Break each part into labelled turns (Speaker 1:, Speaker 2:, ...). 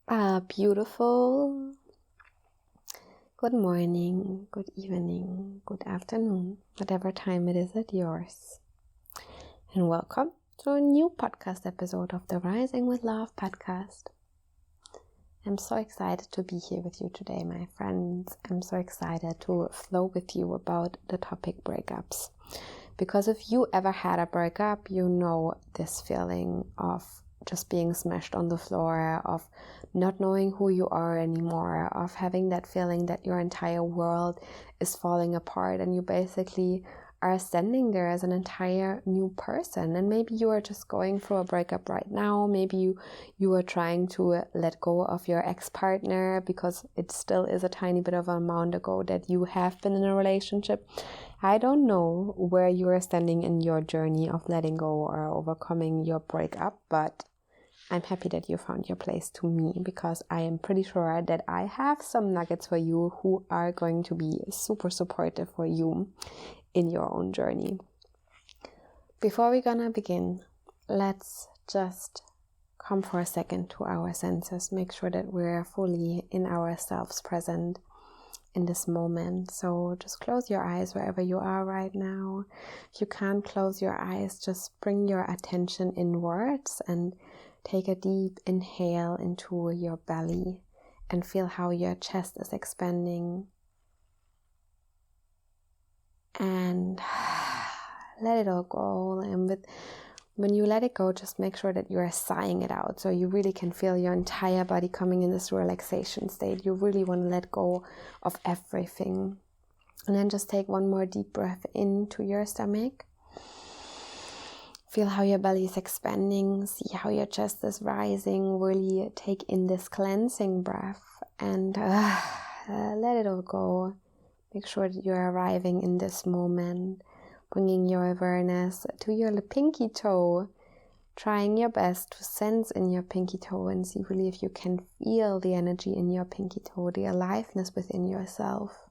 Speaker 1: Beautiful. Good morning, good evening, good afternoon, whatever time it is at yours. And welcome to a new podcast episode of the Rising with Love podcast. I'm so excited to be here with you today, my friends. I'm so excited to flow with you about the topic breakups. Because if you ever had a breakup, you know this feeling of just being smashed on the floor, of not knowing who you are anymore, of having that feeling that your entire world is falling apart and you basically are standing there as an entire new person. And maybe you are just going through a breakup right now. Maybe you are trying to let go of your ex-partner because it still is a tiny bit of an amount ago that you have been in a relationship. I don't know where you are standing in your journey of letting go or overcoming your breakup, but I'm happy that you found your place to me, because I am pretty sure that I have some nuggets for you who are going to be super supportive for you in your own journey. Before we're gonna begin, let's just come for a second to our senses. Make sure that we're fully in ourselves present in this moment. So just close your eyes wherever you are right now. If you can't close your eyes, just bring your attention inwards and take a deep inhale into your belly and feel how your chest is expanding. And let it all go. And when you let it go, just make sure that you are sighing it out, so you really can feel your entire body coming in this relaxation state. You really want to let go of everything. And then just take one more deep breath into your stomach. Feel how your belly is expanding. See how your chest is rising. Really take in this cleansing breath and let it all go. Make sure that you're arriving in this moment, bringing your awareness to your pinky toe, trying your best to sense in your pinky toe and see really if you can feel the energy in your pinky toe, the aliveness within yourself.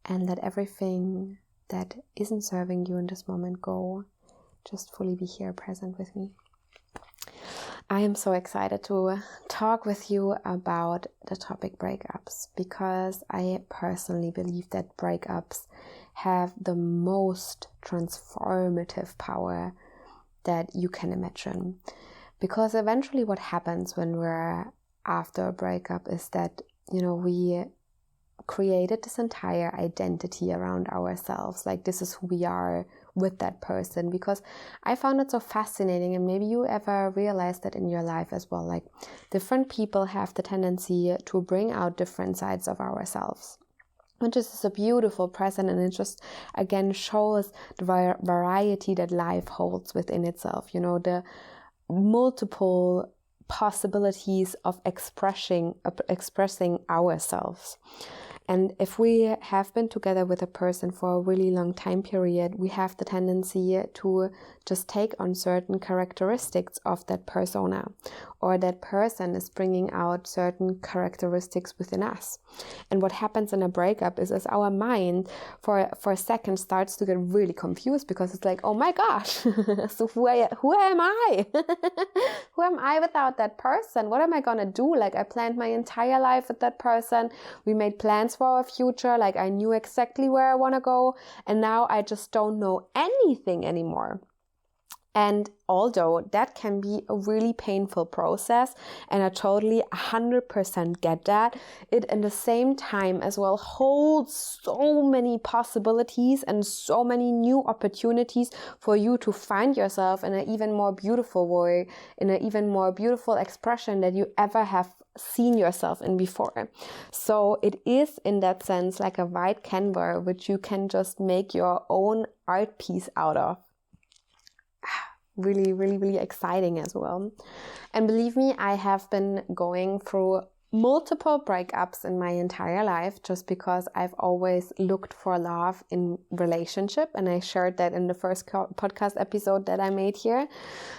Speaker 1: And let everything that isn't serving you in this moment go. Just fully be here present with me. I am so excited to talk with you about the topic breakups, because I personally believe that breakups have the most transformative power that you can imagine. Because eventually what happens when we're after a breakup is that, we created this entire identity around ourselves. Like, this is who we are with that person. Because I found it so fascinating, and maybe you ever realized that in your life as well. Like, different people have the tendency to bring out different sides of ourselves, which is a beautiful present, and it just again shows the variety that life holds within itself. The multiple possibilities of expressing ourselves. And if we have been together with a person for a really long time period, we have the tendency to just take on certain characteristics of that persona, or that person is bringing out certain characteristics within us. And what happens in a breakup is our mind for a second starts to get really confused, because it's like, oh my gosh, so who am I? Who am I without that person? What am I gonna do? Like, I planned my entire life with that person. We made plans for our future. Like, I knew exactly where I want to go. And now I just don't know anything anymore. And although that can be a really painful process, and I totally 100% get that, it in the same time as well holds so many possibilities and so many new opportunities for you to find yourself in an even more beautiful way, in an even more beautiful expression that you ever have seen yourself in before. So it is in that sense like a white canvas which you can just make your own art piece out of. Really, really, really exciting as well. And believe me, I have been going through multiple breakups in my entire life, just because I've always looked for love in relationship, and I shared that in the first podcast episode that I made here.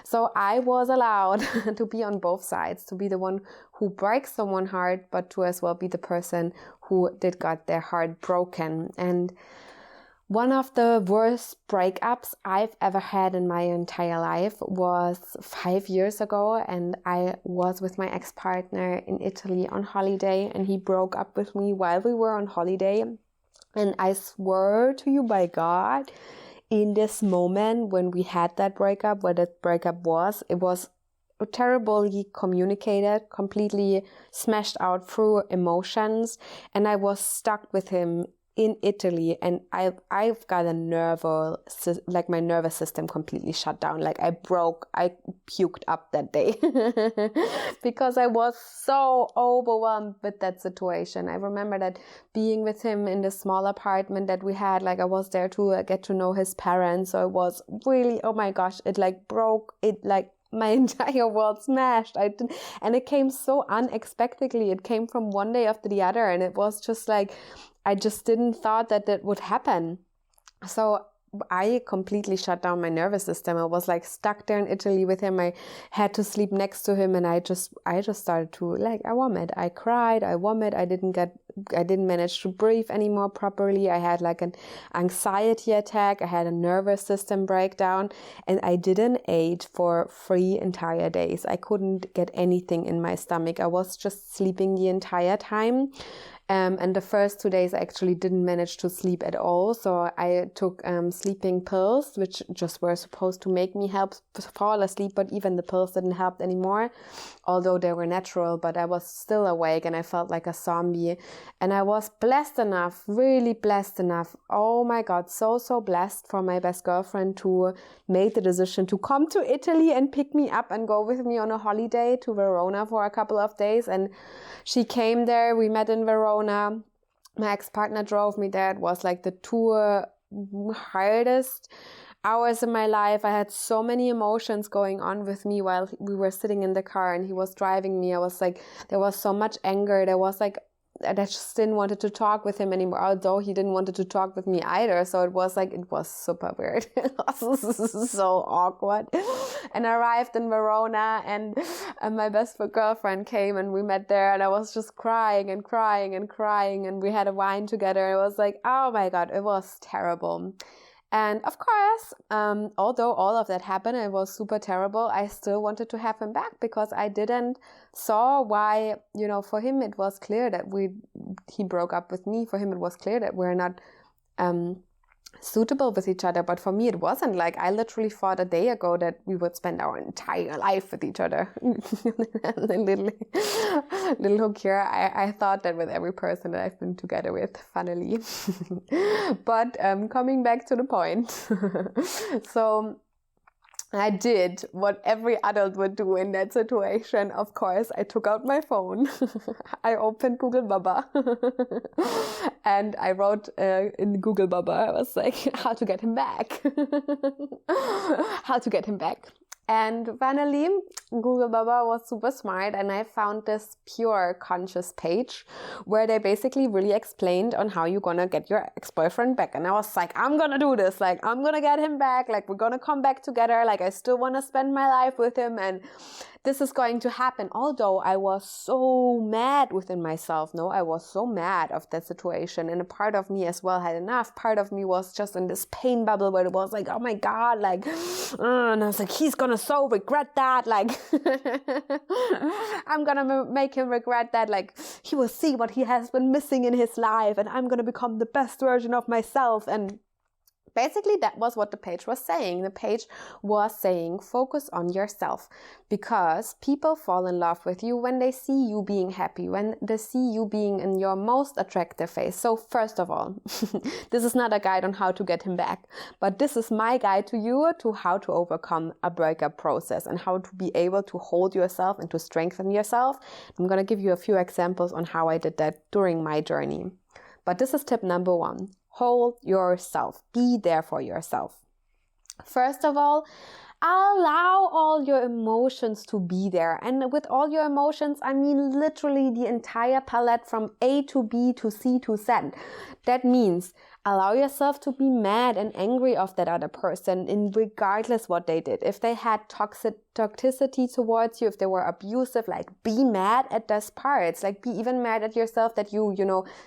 Speaker 1: So I was allowed to be on both sides, to be the one who breaks someone's heart, but to as well be the person who got their heart broken. And One of the worst breakups I've ever had in my entire life was 5 years ago, and I was with my ex-partner in Italy on holiday, and he broke up with me while we were on holiday. And I swear to you by God, in this moment when we had that breakup, what that breakup was, it was terribly communicated, completely smashed out through emotions, and I was stuck with him in Italy, and I've got a my nervous system completely shut down. Like I puked up that day because I was so overwhelmed with that situation. I remember that being with him in the small apartment that we had, like I was there to get to know his parents. So it was really, oh my gosh, it like broke it, like my entire world smashed. And it came so unexpectedly. It came from one day after the other, and it was just like, I just didn't thought that would happen. So I completely shut down my nervous system. I was like stuck there in Italy with him. I had to sleep next to him, and I just started to I vomit. I cried, I vomit. I didn't manage to breathe anymore properly. I had like an anxiety attack. I had a nervous system breakdown, and I didn't eat for 3 entire days. I couldn't get anything in my stomach. I was just sleeping the entire time. And the first 2 days I actually didn't manage to sleep at all. So I took sleeping pills, which just were supposed to make me fall asleep. But even the pills didn't help anymore, although they were natural. But I was still awake, and I felt like a zombie. And I was blessed enough, really blessed enough. Oh my God, so blessed for my best girlfriend to make the decision to come to Italy and pick me up and go with me on a holiday to Verona for a couple of days. And she came there. We met in Verona. My ex-partner drove me there. It was like the 2 hardest hours in my life. I had so many emotions going on with me while we were sitting in the car and he was driving me. I was like, there was so much anger. There was like, I just didn't want to talk with him anymore, although he didn't want to talk with me either. So it was super weird. It was so awkward. And I arrived in Verona, and my best girlfriend came, and we met there, and I was just crying, and we had a wine together. It was like, oh my God, it was terrible. And of course, although all of that happened, it was super terrible, I still wanted to have him back because I didn't saw why, for him it was clear that he broke up with me. For him it was clear that we're not suitable with each other. But for me it wasn't. Like, I literally thought a day ago that we would spend our entire life with each other. little hook here. I thought that with every person that I've been together with, funnily. But coming back to the point. So I did what every adult would do in that situation. Of course, I took out my phone. I opened Google Baba. And I wrote in Google Baba, I was like, how to get him back. How to get him back. And finally, Google Baba was super smart, and I found this Pure Conscious page where they basically really explained on how you're gonna get your ex-boyfriend back. And I was like, I'm gonna do this. Like, I'm gonna get him back. Like, we're gonna come back together. Like, I still want to spend my life with him, and this is going to happen. Although I was so mad within myself. No, I was so mad of that situation. And a part of me as well had enough. Part of me was just in this pain bubble where it was like, oh my God, like, and I was like, he's gonna so regret that. Like, I'm gonna make him regret that. Like, he will see what he has been missing in his life, and I'm gonna become the best version of myself. And basically, that was what the page was saying. The page was saying, focus on yourself, because people fall in love with you when they see you being happy, when they see you being in your most attractive phase. So first of all, this is not a guide on how to get him back, but this is my guide to you to how to overcome a breakup process and how to be able to hold yourself and to strengthen yourself. I'm going to give you a few examples on how I did that during my journey. But this is tip number 1. Hold yourself. Be there for yourself. First of all, allow all your emotions to be there. And with all your emotions, I mean literally the entire palette from A to B to C to Z. That means allow yourself to be mad and angry of that other person, in regardless what they did. If they had toxic toxicity towards you, if they were abusive, like be mad at those parts, like be even mad at yourself that you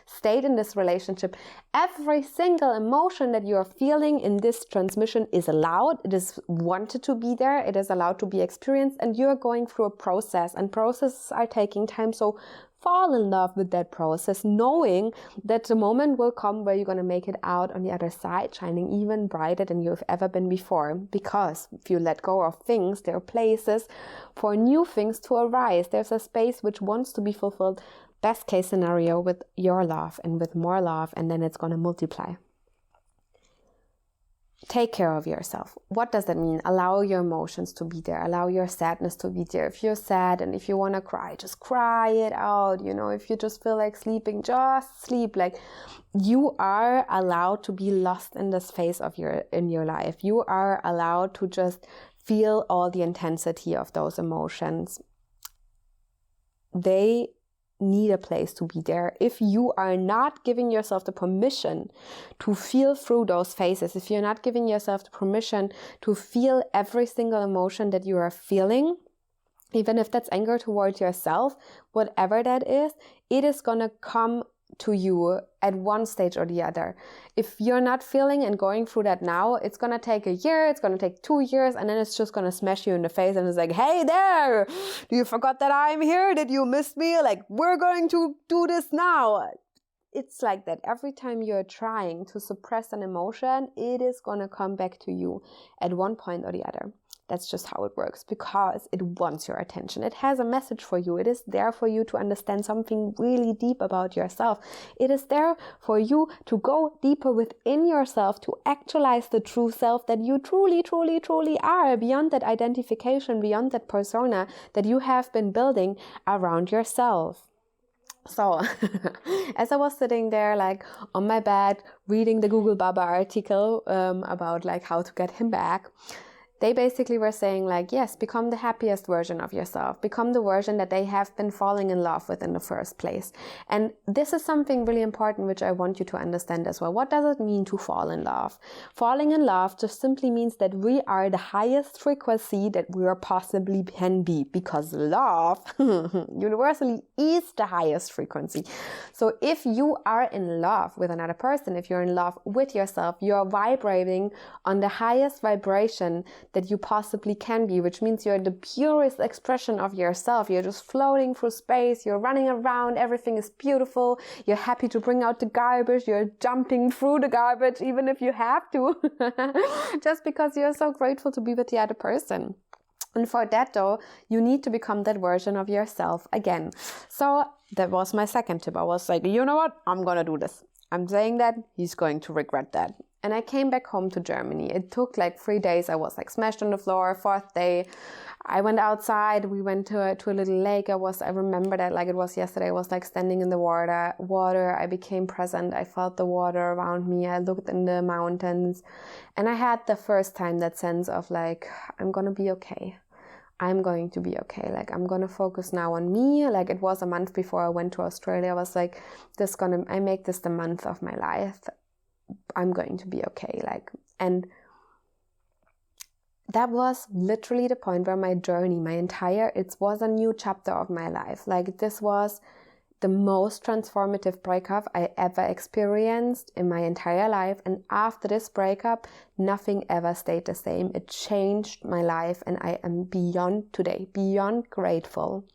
Speaker 1: stayed in this relationship. Every single emotion that you are feeling in this transmission is allowed. It is wanted to be there. It is allowed to be experienced, and you're going through a process, and processes are taking time. So fall in love with that process, knowing that the moment will come where you're going to make it out on the other side, shining even brighter than you've ever been before. Because if you let go of things, there are places for new things to arise. There's a space which wants to be fulfilled. Best case scenario with your love and with more love, and then it's going to multiply. Take care of yourself. What does that mean? Allow your emotions to be there. Allow your sadness to be there. If you're sad and if you want to cry, just cry it out. If you just feel like sleeping, just sleep. Like, you are allowed to be lost in this phase in your life. You are allowed to just feel all the intensity of those emotions. They need a place to be there. If you are not giving yourself the permission to feel through those phases, if you're not giving yourself the permission to feel every single emotion that you are feeling, even if that's anger towards yourself, whatever that is, it is gonna come to you at one stage or the other. If you're not feeling and going through that now, it's gonna take a year, it's gonna take 2 years, and then it's just gonna smash you in the face, and it's like, hey there, you forgot that I'm here? Did you miss me? Like, we're going to do this now. It's like that. Every time you're trying to suppress an emotion, it is gonna come back to you at one point or the other. That's just how it works, because it wants your attention. It has a message for you. It is there for you to understand something really deep about yourself. It is there for you to go deeper within yourself, to actualize the true self that you truly, truly, truly are, beyond that identification, beyond that persona that you have been building around yourself. So, as I was sitting there, like, on my bed, reading the Google Baba article about, like, how to get him back, they basically were saying, like, yes, become the happiest version of yourself. Become the version that they have been falling in love with in the first place. And this is something really important, which I want you to understand as well. What does it mean to fall in love? Falling in love just simply means that we are the highest frequency that we possibly can be, because love universally is the highest frequency. So if you are in love with another person, if you're in love with yourself, you're vibrating on the highest vibration that you possibly can be, which means you're the purest expression of yourself. You're just floating through space, you're running around, everything is beautiful, you're happy to bring out the garbage, you're jumping through the garbage even if you have to, just because you're so grateful to be with the other person. And for that, though, you need to become that version of yourself again. So that was my second tip. I was like, you know what? I'm gonna do this. I'm saying that, he's going to regret that. And I came back home to Germany. It took like 3 days. I was like smashed on the floor. 4th day, I went outside. We went to a little lake. I remember that like it was yesterday. I was like standing in the water. I became present. I felt the water around me. I looked in the mountains. And I had the first time that sense of like, I'm going to be okay. I'm going to be okay. Like, I'm going to focus now on me. Like, it was a month before I went to Australia. I was like, I make this the month of my life. I'm going to be okay. Like, and that was literally the point where my journey, it was a new chapter of my life. Like, this was the most transformative breakup I ever experienced in my entire life. And after this breakup, nothing ever stayed the same. It changed my life, and I am beyond grateful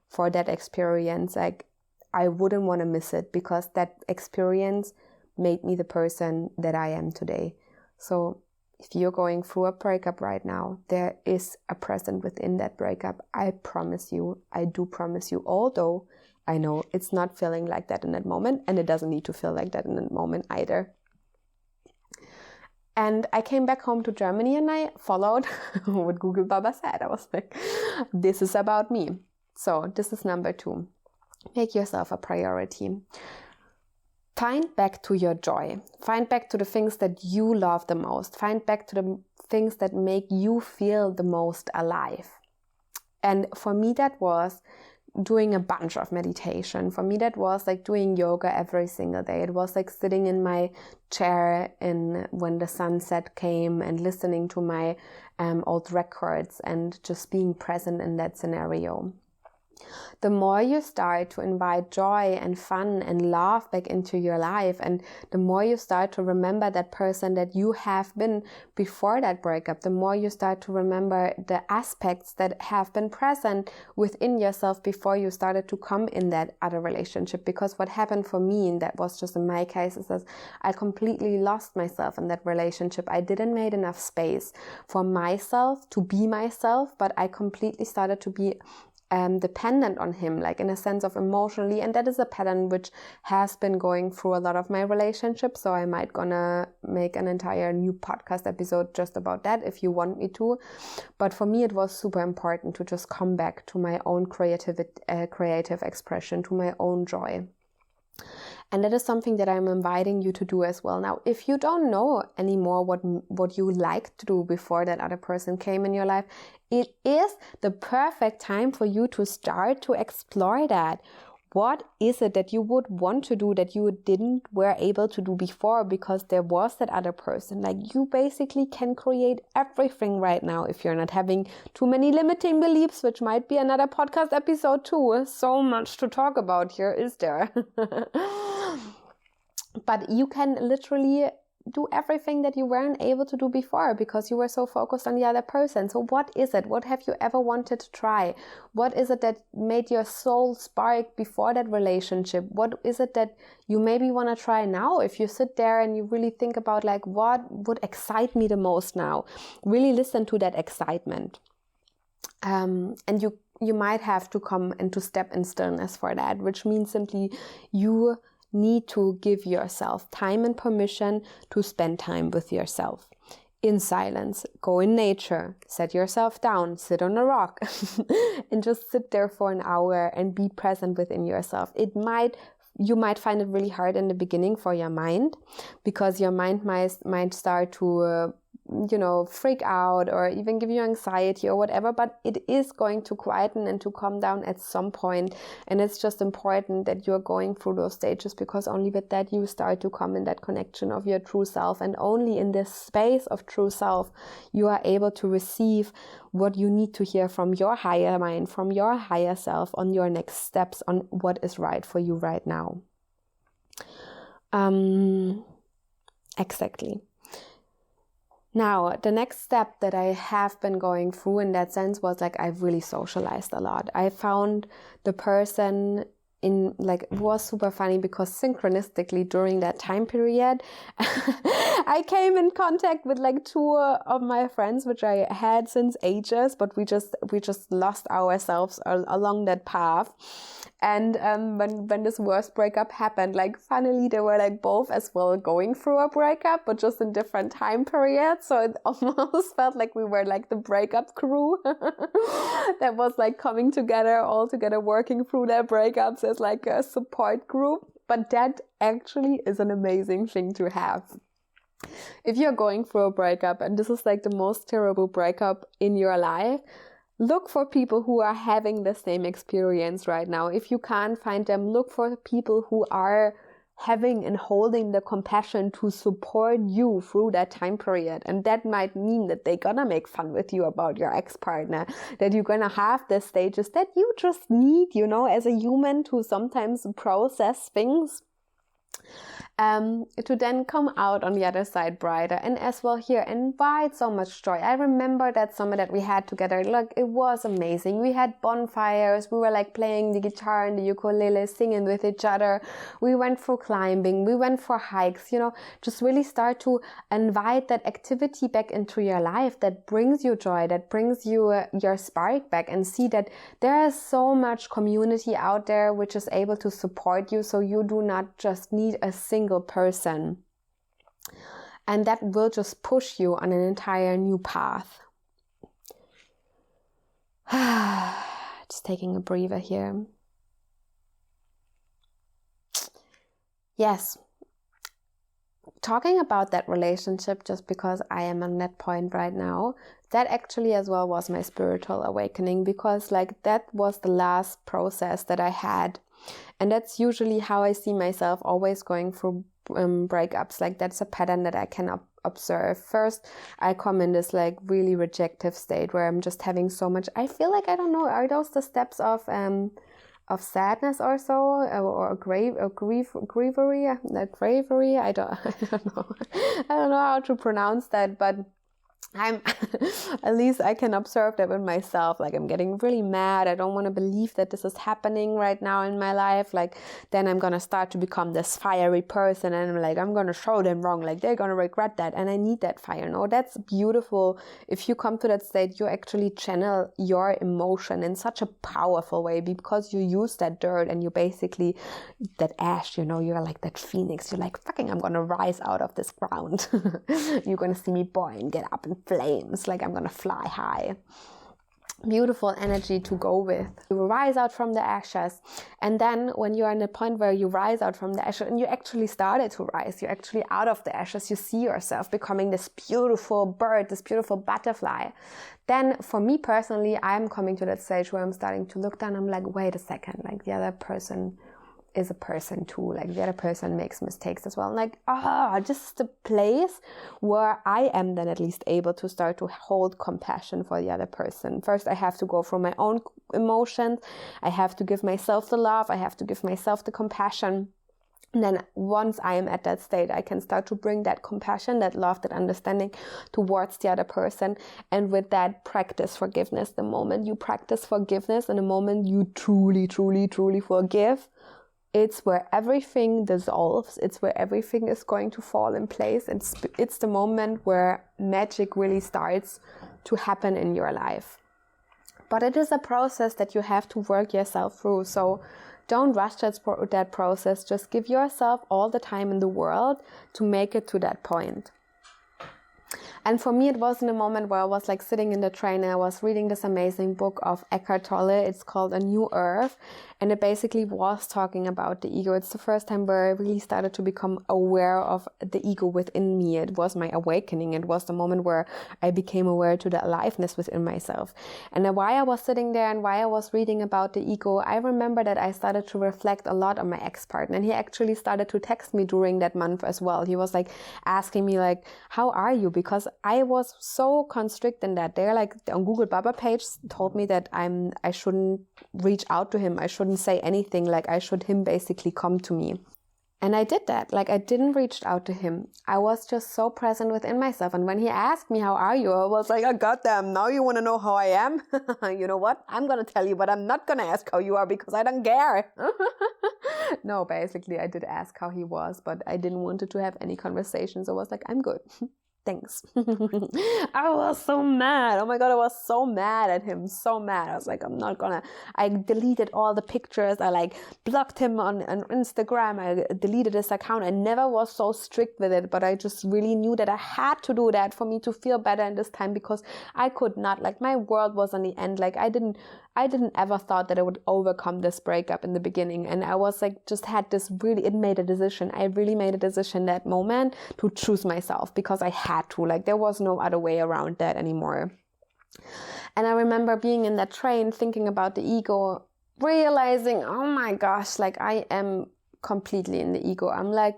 Speaker 1: for that experience. Like, I wouldn't want to miss it, because that experience made me the person that I am today. So if you're going through a breakup right now, there is a present within that breakup. I promise you, I do promise you, although I know it's not feeling like that in that moment, and it doesn't need to feel like that in that moment either. And I came back home to Germany, and I followed what Google Baba said. I was like, this is about me. So this is number 2. Make yourself a priority. Find back to your joy. Find back to the things that you love the most. Find back to the things that make you feel the most alive. And for me, that was doing a bunch of meditation. For me, that was like doing yoga every single day. It was like sitting in my chair when the sunset came and listening to my old records and just being present in that scenario. The more you start to invite joy and fun and love back into your life, and the more you start to remember that person that you have been before that breakup, the more you start to remember the aspects that have been present within yourself before you started to come in that other relationship. Because what happened for me, and that was just in my case, is that I completely lost myself in that relationship. I didn't make enough space for myself to be myself, but I completely started to be dependent on him, like in a sense of emotionally, and that is a pattern which has been going through a lot of my relationships. So I might gonna make an entire new podcast episode just about that if you want me to. But for me, it was super important to just come back to my own creative expression, to my own joy. And that is something that I'm inviting you to do as well. Now, if you don't know anymore what you liked to do before that other person came in your life, it is the perfect time for you to start to explore that. What is it that you would want to do that you were able to do before because there was that other person? Like, you basically can create everything right now if you're not having too many limiting beliefs, which might be another podcast episode too. So much to talk about here, is there? But you can literally do everything that you weren't able to do before because you were so focused on the other person. So what is it? What have you ever wanted to try? What is it that made your soul spark before that relationship? What is it that you maybe want to try now? If you sit there and you really think about like, what would excite me the most now? Really listen to that excitement. And you might have to come and to step in stillness for that, which means simply you need to give yourself time and permission to spend time with yourself in silence. Go in nature, set yourself down, sit on a rock and just sit there for an hour and be present within yourself. You might find it really hard in the beginning for your mind, because your mind might start to freak out or even give you anxiety or whatever, but it is going to quieten and to calm down at some point. And it's just important that you're going through those stages, because only with that you start to come in that connection of your true self. And only in this space of true self, you are able to receive what you need to hear from your higher mind, from your higher self, on your next steps, on what is right for you right now. Exactly. Now, the next step that I have been going through in that sense was like, I've really socialized a lot. I found the person it was super funny, because synchronistically during that time period, I came in contact with like two of my friends, which I had since ages, but we just lost ourselves along that path. And when this worst breakup happened, like funnily they were like both as well going through a breakup, but just in different time periods. So it almost felt like we were like the breakup crew that was like coming together, all together, working through their breakups as like a support group. But that actually is an amazing thing to have. If you're going through a breakup and this is like the most terrible breakup in your life, look for people who are having the same experience right now. If you can't find them, look for people who are having and holding the compassion to support you through that time period. And that might mean that they're gonna make fun with you about your ex-partner, that you're gonna have the stages that you just need, as a human, to sometimes process things. To then come out on the other side brighter, and as well here invite so much joy. I remember that summer that we had together, like it was amazing. We had bonfires, we were like playing the guitar and the ukulele, singing with each other. We went for climbing, we went for hikes, just really start to invite that activity back into your life that brings you joy, that brings you your spark back, and see that there is so much community out there which is able to support you, so you do not just need a single person. And that will just push you on an entire new path. Just taking a breather here. Yes. talking about that relationship, just because I am on that point right now, that actually as well was my spiritual awakening, because like that was the last process that I had. And that's usually how I see myself, always going through breakups. Like that's a pattern that I can observe. First, I come in this like really rejective state where I'm just having so much, I feel like, I don't know, are those the steps of sadness or so, or grievery, I don't know. I don't know how to pronounce that, but I'm at least I can observe that with myself. Like I'm getting really mad. I don't want to believe that this is happening right now in my life. Like then I'm gonna start to become this fiery person, and I'm like, I'm gonna show them wrong. Like they're gonna regret that, and I need that fire. No, that's beautiful. If you come to that state, you actually channel your emotion in such a powerful way, because you use that dirt and you basically, that ash, you know, you're like that phoenix. You're like, fucking, I'm gonna rise out of this ground. You're gonna see me boing, get up and flames, like I'm gonna fly high. Beautiful energy to go with. You rise out from the ashes, and then when you're in a point where you rise out from the ashes and you actually started to rise, you're actually out of the ashes, you see yourself becoming this beautiful bird, this beautiful butterfly. Then for me personally, I'm coming to that stage where I'm starting to look down. I'm like, wait a second, like the other person is a person too, like the other person makes mistakes as well. Like, this is the place where I am then at least able to start to hold compassion for the other person. First, I have to go through my own emotions. I have to give myself the love. I have to give myself the compassion. And then once I am at that state, I can start to bring that compassion, that love, that understanding towards the other person. And with that, practice forgiveness. The moment you practice forgiveness and the moment you truly, truly, truly forgive, it's where everything dissolves. It's where everything is going to fall in place. It's the moment where magic really starts to happen in your life. But it is a process that you have to work yourself through. So don't rush that process. Just give yourself all the time in the world to make it to that point. And for me, it was in a moment where I was like sitting in the train and I was reading this amazing book of Eckhart Tolle. It's called A New Earth. And it basically was talking about the ego. It's the first time where I really started to become aware of the ego within me. It was my awakening. It was the moment where I became aware to the aliveness within myself. And why I was sitting there and why I was reading about the ego, I remember that I started to reflect a lot on my ex-partner. And he actually started to text me during that month as well. He was like asking me like, how are you? Because I was so constricted in that. They're like on Google Baba page told me that I shouldn't reach out to him. I shouldn't say anything. Like I should him basically come to me. And I did that. Like I didn't reach out to him. I was just so present within myself. And when he asked me, how are you? I was like, oh, goddamn, now you want to know how I am? You know what? I'm going to tell you, but I'm not going to ask how you are because I don't care. No, basically I did ask how he was, but I didn't want to have any conversations. I was like, I'm good. Thanks. I was so mad. Oh my God, I was so mad at him. So mad. I was like, I deleted all the pictures. I like blocked him on Instagram. I deleted his account. I never was so strict with it, but I just really knew that I had to do that for me to feel better in this time, because I could not, like my world was on the end. Like I didn't ever thought that I would overcome this breakup in the beginning. And I was like, just had this really, it made a decision. I really made a decision that moment to choose myself, because I had to, like there was no other way around that anymore. And I remember being in that train thinking about the ego, realizing, oh my gosh, like I am completely in the ego. I'm like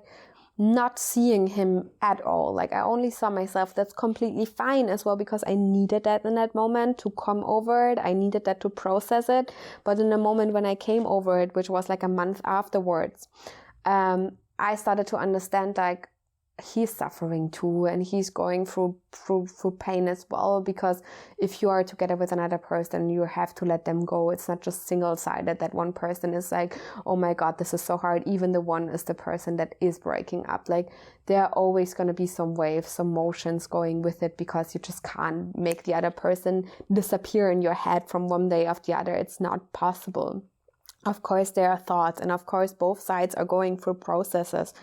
Speaker 1: not seeing him at all. Like I only saw myself. That's completely fine as well, because I needed that in that moment to come over it. I needed that to process it. But in the moment when I came over it, which was like a month afterwards, I started to understand like he's suffering too, and he's going through pain as well, because if you are together with another person, you have to let them go. It's not just single-sided, that one person is like, oh my God, this is so hard. Even the one is the person that is breaking up. Like there are always going to be some waves, some motions going with it, because you just can't make the other person disappear in your head from one day of the other. It's not possible. Of course, there are thoughts, and of course, both sides are going through processes.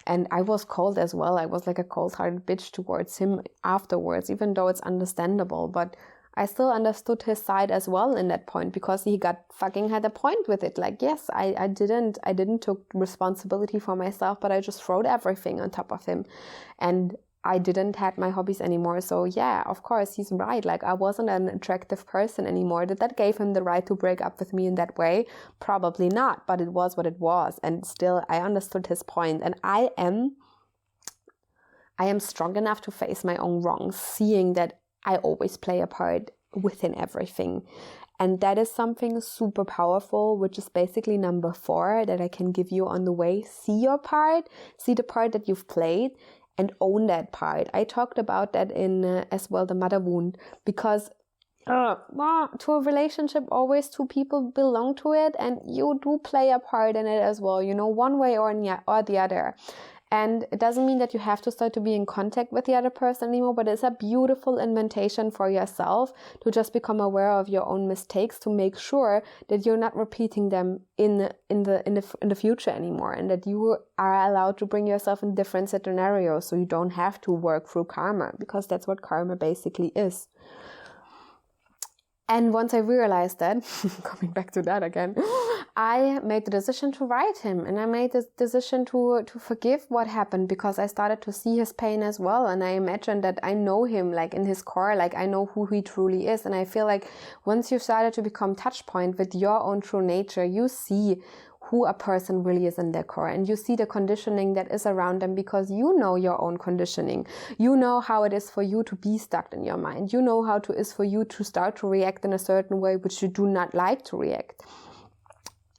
Speaker 1: And I was cold as well. I was like a cold-hearted bitch towards him afterwards, even though it's understandable. But I still understood his side as well in that point, because he had a point with it. Like, yes, I didn't took responsibility for myself, but I just throwed everything on top of him, and I didn't have my hobbies anymore. So yeah, of course, he's right. Like, I wasn't an attractive person anymore. That gave him the right to break up with me in that way? Probably not, but it was what it was. And still, I understood his point. And I am strong enough to face my own wrongs, seeing that I always play a part within everything. And that is something super powerful, which is basically number 4 that I can give you on the way. See your part, see the part that you've played, and own that part. I talked about that in as well, the mother wound, because to a relationship, always 2 people belong to it, and you do play a part in it as well, one way or the other. And it doesn't mean that you have to start to be in contact with the other person anymore, but it's a beautiful invitation for yourself to just become aware of your own mistakes, to make sure that you're not repeating them in the future anymore, and that you are allowed to bring yourself in different scenarios, so you don't have to work through karma, because that's what karma basically is. And once I realized that, coming back to that again, I made the decision to write him, and I made the decision to forgive what happened, because I started to see his pain as well. And I imagined that I know him, like, in his core, like I know who he truly is. And I feel like once you started to become touch point with your own true nature, you see who a person really is in their core, and you see the conditioning that is around them, because you know your own conditioning. You know how it is for you to be stuck in your mind. You know how it is for you to start to react in a certain way which you do not like to react.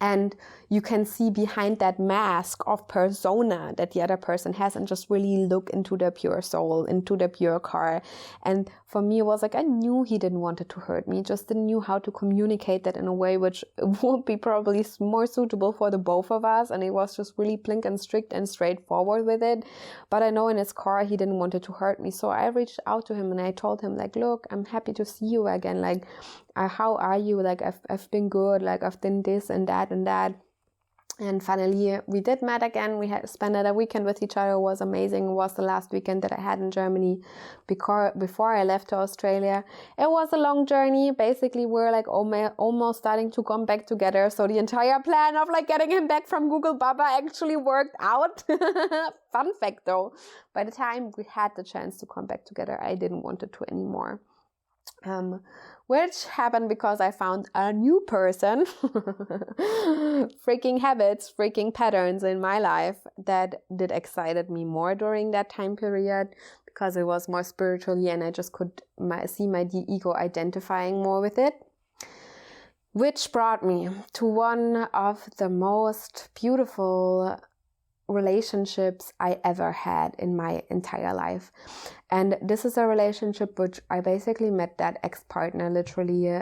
Speaker 1: And you can see behind that mask of persona that the other person has, and just really look into their pure soul, into their pure core. And for me, it was like, I knew he didn't want it to hurt me, just didn't knew how to communicate that in a way which would be probably more suitable for the both of us. And it was just really plink and strict and straightforward with it. But I know in his core, he didn't want it to hurt me. So I reached out to him and I told him, like, look, I'm happy to see you again. Like, how are you? Like, I've been good. Like, I've done this and that and that. And finally, we did meet again. We had spent a weekend with each other. It was amazing. It was the last weekend that I had in Germany before I left to Australia. It was a long journey. Basically, we're like almost starting to come back together. So the entire plan of like getting him back from Google Baba actually worked out. Fun fact though, by the time we had the chance to come back together, I didn't want it to anymore. Which happened because I found a new person, freaking habits, freaking patterns in my life that did excited me more during that time period, because it was more spiritually and I just could see my ego identifying more with it. Which brought me to one of the most beautiful relationships I ever had in my entire life. And this is a relationship which I basically met that ex-partner literally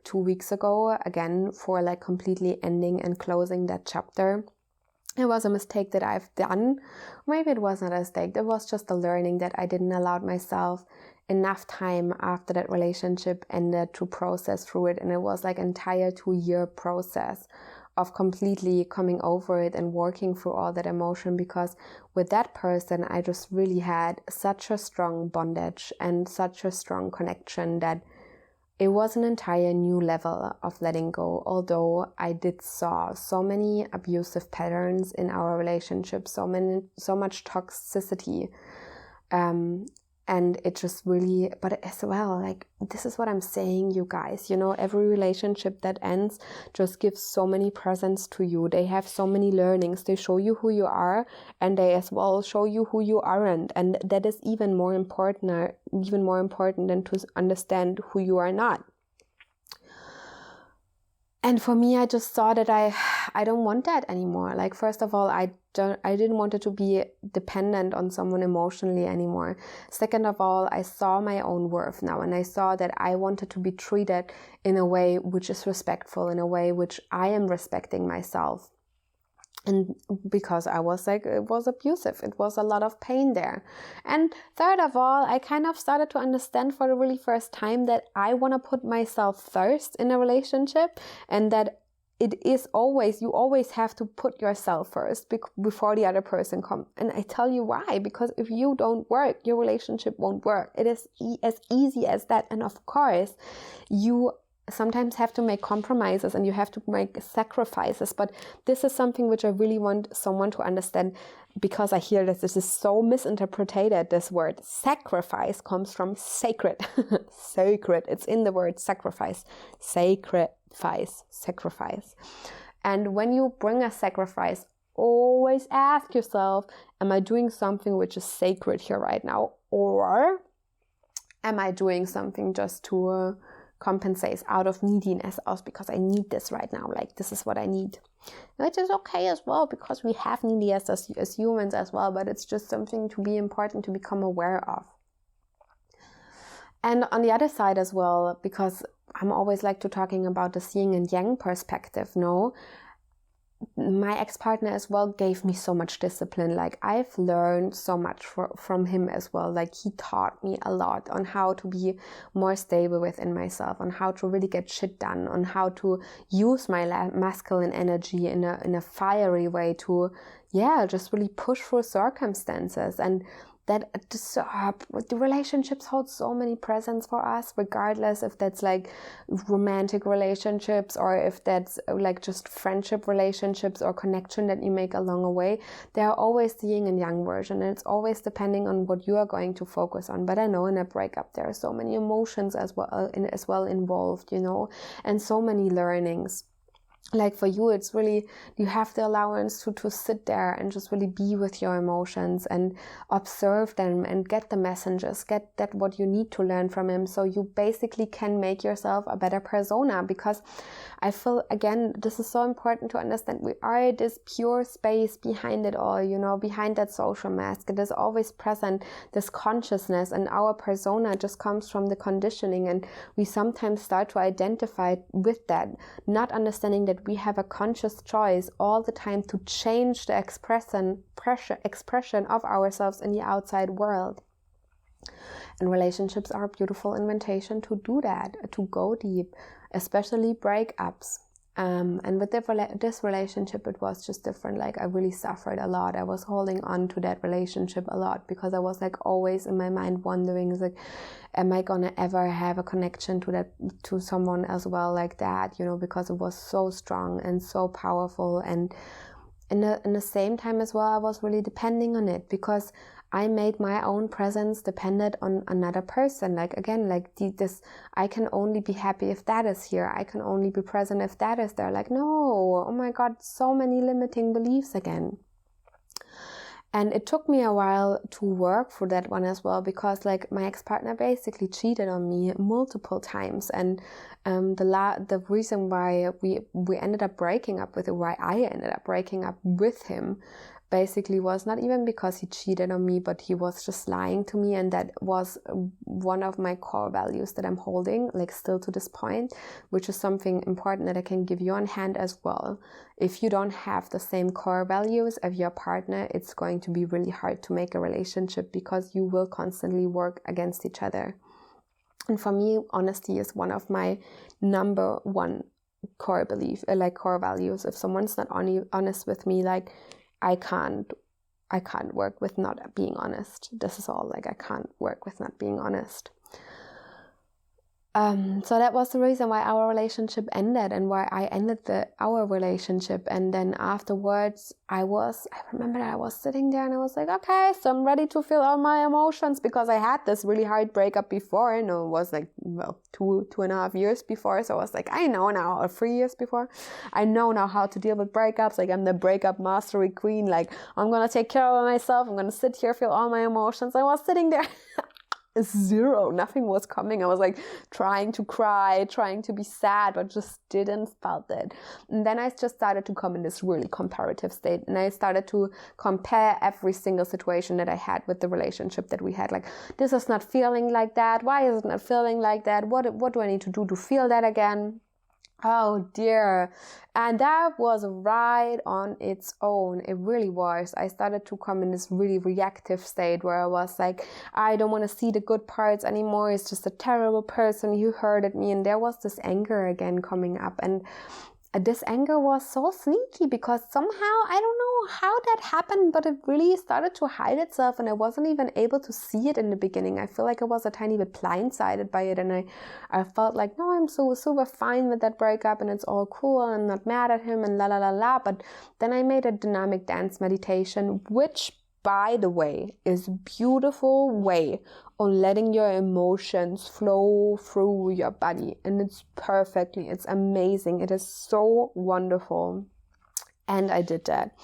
Speaker 1: 2 weeks ago, again, for like completely ending and closing that chapter. It was a mistake that I've done. Maybe it was not a mistake. It was just a learning that I didn't allow myself enough time after that relationship ended to process through it. And it was like an entire 2-year process of completely coming over it and working through all that emotion, because with that person, I just really had such a strong bondage and such a strong connection that it was an entire new level of letting go. Although I did saw so many abusive patterns in our relationship, so much toxicity, and it just really, but as well, like, this is what I'm saying, you guys, every relationship that ends just gives so many presents to you. They have so many learnings. They show you who you are, and they as well show you who you aren't. And that is even more important than to understand who you are not. And for me, I just saw that I don't want that anymore. Like, first of all, I didn't want it to be dependent on someone emotionally anymore. Second of all, I saw my own worth now, and I saw that I wanted to be treated in a way which is respectful, in a way which I am respecting myself. And because I was like, it was abusive. It was a lot of pain there. And third of all, I kind of started to understand for the really first time that I want to put myself first in a relationship, and that is always, you always have to put yourself first before the other person comes. And I tell you why, because if you don't work, your relationship won't work. It is as easy as that. And of course, you sometimes have to make compromises and you have to make sacrifices. But this is something which I really want someone to understand, because I hear that this is so misinterpreted. This word sacrifice comes from sacred. Sacred. It's in the word sacrifice. Sacrifice. And when you bring a sacrifice, always ask yourself, am I doing something which is sacred here right now? Or am I doing something just to compensate out of neediness, because I need this right now, like this is what I need. Which is okay as well, because we have neediness as humans as well, but it's just something to be important to become aware of. And on the other side as well, because I'm always like to talking about the yin and yang perspective, no? My ex-partner as well gave me so much discipline. Like I've learned so much from him as well. Like he taught me a lot on how to be more stable within myself, on how to really get shit done, on how to use my masculine energy in a fiery way to, just really push through circumstances. And that the relationships hold so many presents for us, regardless if that's like romantic relationships or if that's like just friendship relationships or connection that you make along the way. There are always the yin and yang version, and it's always depending on what you are going to focus on. But I know in a breakup there are so many emotions as well involved, and so many learnings. Like for you, it's really, you have the allowance to sit there and just really be with your emotions and observe them and get the messages, get that what you need to learn from him, so you basically can make yourself a better persona. Because I feel, again, this is so important to understand. We are this pure space behind it all, behind that social mask. It is always present, this consciousness, and our persona just comes from the conditioning. And we sometimes start to identify with that, not understanding that we have a conscious choice all the time to change the expression of ourselves in the outside world. And relationships are a beautiful invitation to do that, to go deep, especially breakups. And with this relationship, it was just different. Like I really suffered a lot. I was holding on to that relationship a lot because I was like always in my mind wondering, like, am I gonna ever have a connection to someone as well like that? Because it was so strong and so powerful. And in the same time as well, I was really depending on it, because I made my own presence dependent on another person. Like again, like this, I can only be happy if that is here. I can only be present if that is there. Like, no, oh my God, so many limiting beliefs again. And it took me a while to work through that one as well, because like my ex-partner basically cheated on me multiple times. And the reason why we ended up breaking up why I ended up breaking up with him basically was not even because he cheated on me, but he was just lying to me. And that was one of my core values that I'm holding, like still to this point, which is something important that I can give you on hand as well. If you don't have the same core values of your partner, it's going to be really hard to make a relationship, because you will constantly work against each other. And for me, honesty is one of my number one core core values. If someone's not honest with me, like I can't work with not being honest. This is all, like I can't work with not being honest. So that was the reason why our relationship ended, and why I ended our relationship. And then afterwards, I remember that I was sitting there and I was like, okay, so I'm ready to feel all my emotions, because I had this really hard breakup before. It was like, 2.5 years before. So I was like, I know now, or 3 years before. I know now how to deal with breakups. Like I'm the breakup mastery queen. Like I'm going to take care of myself. I'm going to sit here, feel all my emotions. I was sitting there. Zero, nothing was coming. I was like trying to cry, trying to be sad, but just didn't felt it. And then I just started to come in this really comparative state, and I started to compare every single situation that I had with the relationship that we had. Like, this is not feeling like that. Why is it not feeling like that? What do I need to do to feel that again? Oh dear. And that was right on its own. It really was. I started to come in this really reactive state where I was like, I don't want to see the good parts anymore. It's just a terrible person who hurted me. And there was this anger again coming up. And this anger was so sneaky, because somehow, I don't know how that happened, but it really started to hide itself, and I wasn't even able to see it in the beginning. I feel like I was a tiny bit blindsided by it, and I felt like, no, I'm so super fine with that breakup, and it's all cool, and I'm not mad at him, and la la la la. But then I made a dynamic dance meditation, which, by the way, is a beautiful way on letting your emotions flow through your body. And it's amazing. It is so wonderful. And I did that.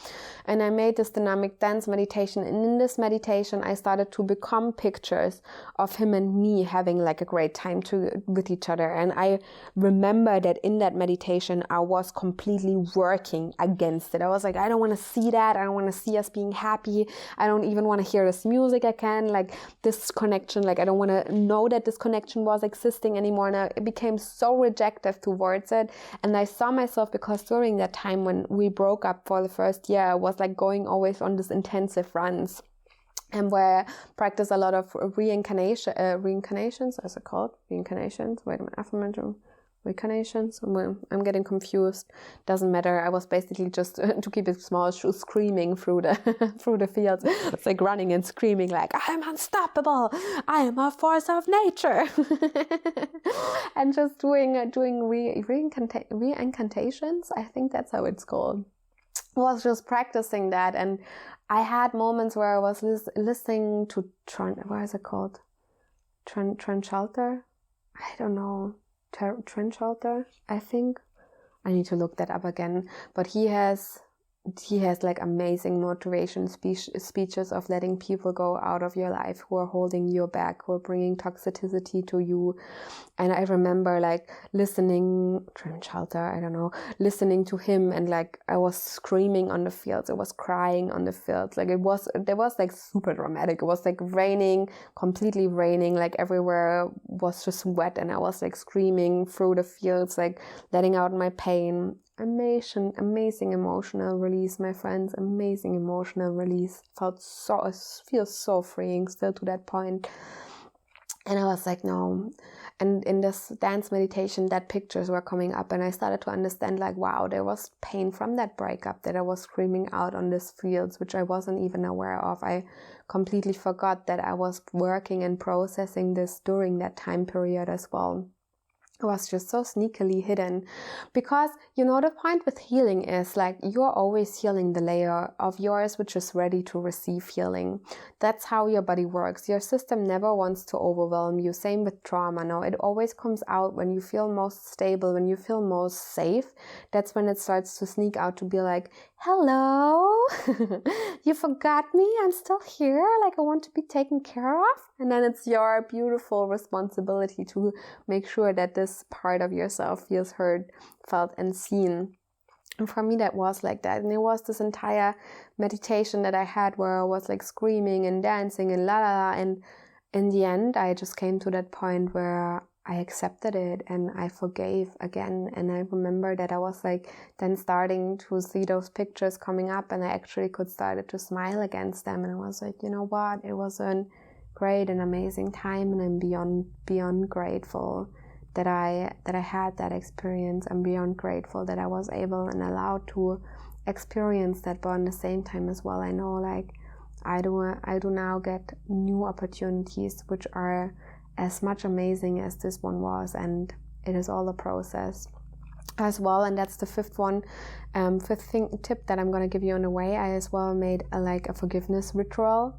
Speaker 1: And I made this dynamic dance meditation. And in this meditation, I started to become pictures of him and me having like a great time with each other. And I remember that in that meditation, I was completely working against it. I was like, I don't want to see that. I don't want to see us being happy. I don't even want to hear this music again. Like this connection, like I don't want to know that this connection was existing anymore. And I became so rejective towards it. And I saw myself, because during that time when we broke up for the first year, I was like going always on this intensive runs, and where I practice a lot of reincarnations, as it called, reincarnations. Wait a minute, affirmation, reincarnations. I'm getting confused. Doesn't matter. I was basically just to keep it small, screaming through the through the fields. It's like running and screaming, like I'm unstoppable. I am a force of nature, and just doing reincantations. I think that's how it's called. Was just practicing that, and I had moments where I was listening to what is it called? Trenchalter? I don't know. Trenchalter, I think. I need to look that up again. But he has like amazing motivation speeches of letting people go out of your life who are holding you back, who are bringing toxicity to you. And I remember like listening to him, and like I was screaming on the fields. I was crying on the fields. Like there was like super dramatic. It was like raining, completely raining, like everywhere was just wet, and I was like screaming through the fields, like letting out my pain. Amazing emotional release, my friends. Amazing emotional release. Feels so freeing still to that point. And I was like, no. And in this dance meditation, that pictures were coming up, and I started to understand, like, wow, there was pain from that breakup that I was screaming out on these fields, which I wasn't even aware of. I completely forgot that I was working and processing this during that time period as well. It was just so sneakily hidden, because the point with healing is like you're always healing the layer of yours which is ready to receive healing. That's how your body works. Your system never wants to overwhelm you. Same with trauma. No, it always comes out when you feel most stable, when you feel most safe. That's when it starts to sneak out to be like, hello, you forgot me, I'm still here, like I want to be taken care of. And then it's your beautiful responsibility to make sure that this part of yourself feels heard, felt, and seen. And for me, that was like that. And it was this entire meditation that I had where I was like screaming and dancing and la la la. And in the end, I just came to that point where I accepted it and I forgave again. And I remember that I was like then starting to see those pictures coming up, and I actually could start to smile against them. And I was like, you know what? It was a great and amazing time, and I'm beyond grateful that I had that experience. I'm beyond grateful that I was able and allowed to experience that, but at the same time as well, I know like I do now get new opportunities which are as much amazing as this one was, and it is all a process as well. And that's the fifth tip that I'm going to give you on the way. I as well made a forgiveness ritual,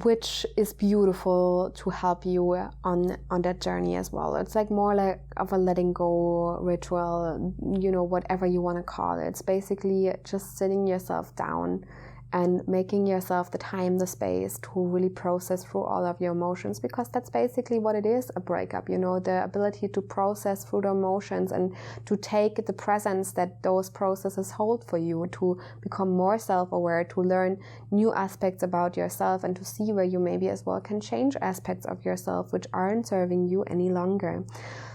Speaker 1: which is beautiful to help you on that journey as well. It's like more like of a letting go ritual, whatever you want to call it. It's basically just sitting yourself down and making yourself the time, the space to really process through all of your emotions, because that's basically what it is, a breakup, the ability to process through the emotions and to take the presence that those processes hold for you, to become more self-aware, to learn new aspects about yourself, and to see where you maybe as well can change aspects of yourself which aren't serving you any longer.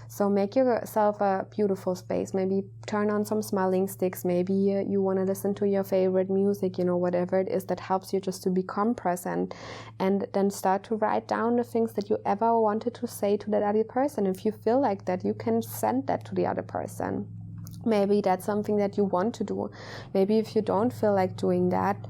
Speaker 1: So make yourself a beautiful space. Maybe turn on some smiling sticks. Maybe you want to listen to your favorite music, whatever it is that helps you just to become present. And then start to write down the things that you ever wanted to say to that other person. If you feel like that, you can send that to the other person. Maybe that's something that you want to do. Maybe if you don't feel like doing that,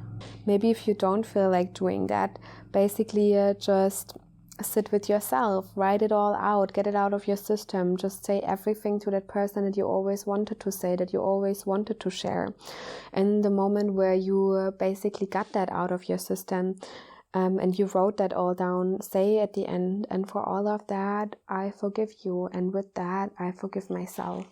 Speaker 1: basically just sit with yourself, write it all out, get it out of your system, just say everything to that person that you always wanted to say, that you always wanted to share. And the moment where you basically got that out of your system, and you wrote that all down, say at the end, and for all of that, I forgive you, and with that, I forgive myself.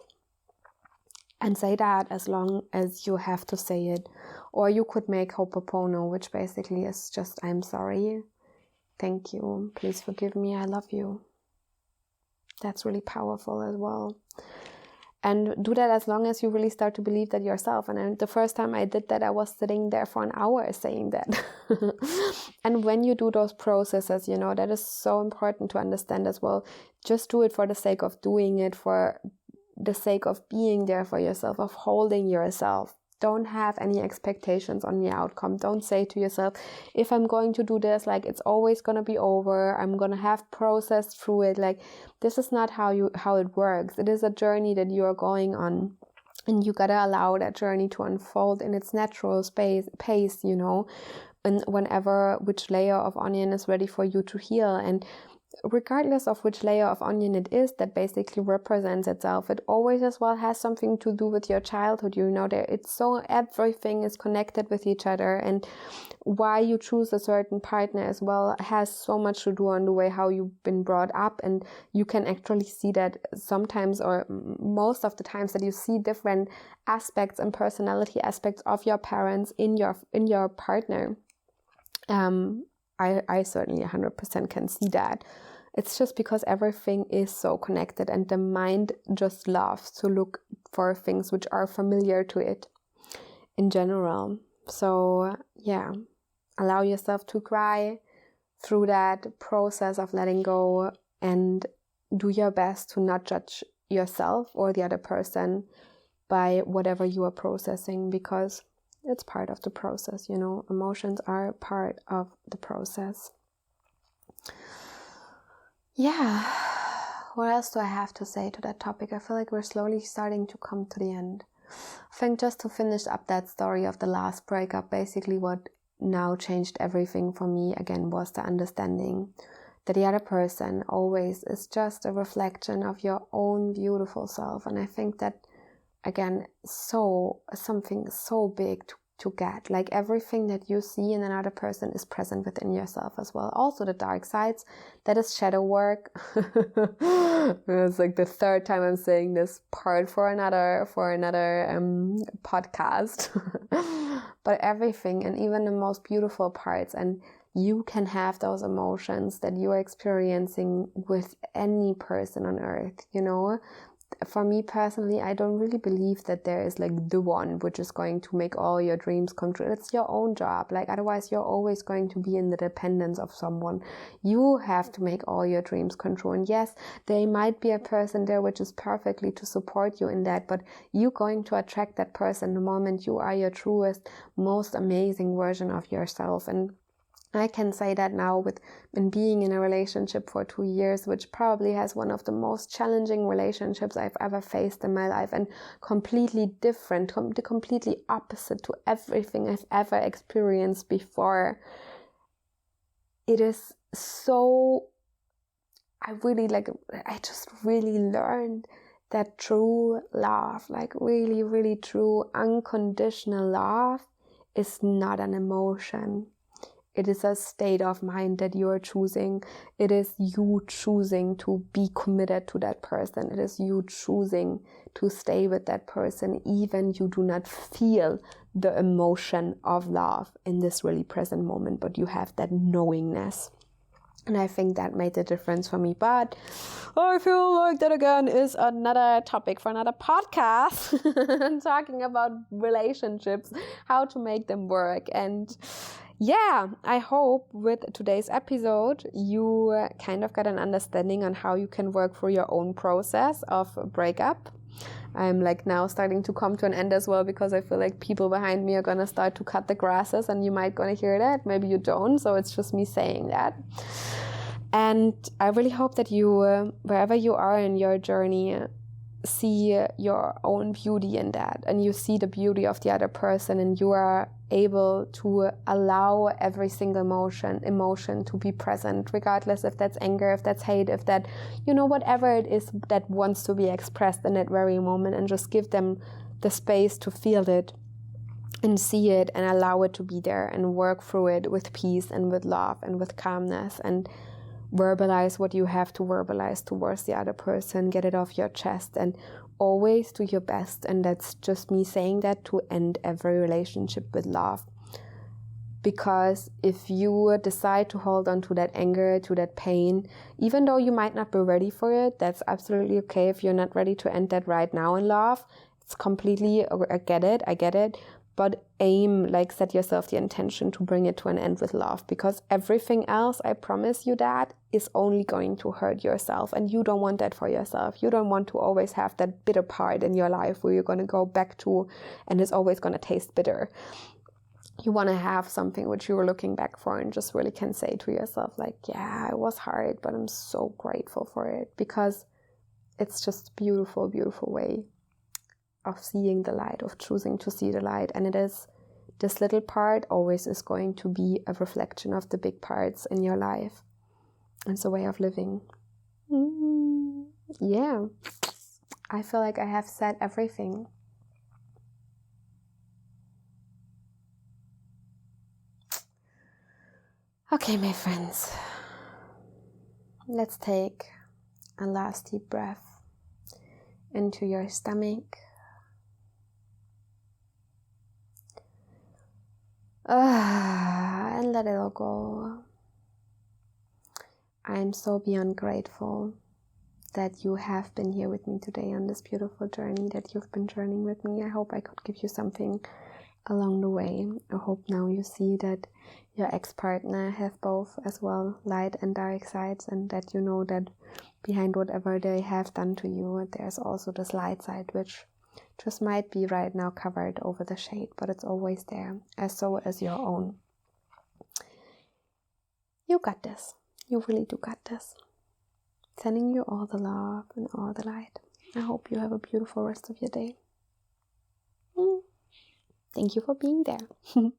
Speaker 1: And say that as long as you have to say it. Or you could make Ho'oponopono, which basically is just, I'm sorry, thank you, please forgive me, I love you. That's really powerful as well. And do that as long as you really start to believe that yourself. And the first time I did that, I was sitting there for an hour saying that. And when you do those processes, that is so important to understand as well. Just do it for the sake of doing it, for the sake of being there for yourself, of holding yourself. Don't have any expectations on the outcome. Don't say to yourself, if I'm going to do this, it's always going to be over. I'm going to have processed through it. This is not how it works. It is a journey that you are going on. And you got to allow that journey to unfold in its natural pace, and which layer of onion is ready for you to heal. And regardless of which layer of onion it is that basically represents itself, it always as well has something to do with your childhood. Everything is connected with each other, and why you choose a certain partner as well has so much to do on the way how you've been brought up. And you can actually see that sometimes, or most of the times, that you see different aspects and personality aspects of your parents in your partner. I certainly 100% can see that. It's just because everything is so connected, and the mind just loves to look for things which are familiar to it in general. So allow yourself to cry through that process of letting go, and do your best to not judge yourself or the other person by whatever you are processing, because it's part of the process, emotions are part of the process. Yeah, what else do I have to say to that topic? I feel like we're slowly starting to come to the end. I think just to finish up that story of the last breakup, basically what now changed everything for me again was the understanding that the other person always is just a reflection of your own beautiful self. And I think that, again, something so big to get. Everything that you see in another person is present within yourself as well. Also the dark sides, that is shadow work. It's the third time I'm saying this part for another podcast. But everything, and even the most beautiful parts, and you can have those emotions that you are experiencing with any person on earth, For me personally, I don't really believe that there is the one which is going to make all your dreams come true. It's your own job. Otherwise you're always going to be in the dependence of someone. You have to make all your dreams come true. And yes, there might be a person there which is perfectly to support you in that, but you're going to attract that person the moment you are your truest, most amazing version of yourself. And I can say that now in being in a relationship for 2 years, which probably has one of the most challenging relationships I've ever faced in my life, and completely different, completely opposite to everything I've ever experienced before. It is so, I just really learned that true love, really, really true unconditional love, is not an emotion. It is a state of mind that you are choosing. It is you choosing to be committed to that person. It is you choosing to stay with that person, even you do not feel the emotion of love in this really present moment, but you have that knowingness. And I think that made the difference for me. But I feel like that again is another topic for another podcast. Talking about relationships, how to make them work. And yeah, I hope with today's episode you kind of got an understanding on how you can work through your own process of breakup. I'm now starting to come to an end as well, because I feel like people behind me are going to start to cut the grasses, and you might going to hear that. Maybe you don't, so it's just me saying that. And I really hope that you, wherever you are in your journey, see your own beauty in that, and you see the beauty of the other person, and you are able to allow every single emotion to be present, regardless if that's anger, if that's hate, if that, whatever it is that wants to be expressed in that very moment, and just give them the space to feel it and see it and allow it to be there, and work through it with peace and with love and with calmness, and verbalize what you have to verbalize towards the other person, get it off your chest, and always do your best. And that's just me saying that, to end every relationship with love. Because if you decide to hold on to that anger, to that pain, even though you might not be ready for it, that's absolutely okay. If you're not ready to end that right now in love, it's completely, I get it. But set yourself the intention to bring it to an end with love, because everything else, I promise you, that is only going to hurt yourself, and you don't want that for yourself. You don't want to always have that bitter part in your life where you're going to go back to, and it's always going to taste bitter. You want to have something which you were looking back for and just really can say to yourself, like, yeah, it was hard, but I'm so grateful for it, because it's just a beautiful, beautiful way of seeing the light, of choosing to see the light. And it is, this little part always is going to be a reflection of the big parts in your life. It's a way of living. Yeah, I feel like I have said everything. Okay, my friends, let's take a last deep breath into your stomach. And let it all go. I am so beyond grateful that you have been here with me today on this beautiful journey, that you've been journeying with me. I hope I could give you something along the way. I hope now you see that your ex-partner have both as well light and dark sides, and that you know that behind whatever they have done to you, there's also this light side, which just might be right now covered over the shade, but it's always there, as so as your own. You got this. You really do got this. Sending you all the love and all the light. I hope you have a beautiful rest of your day. Thank you for being there.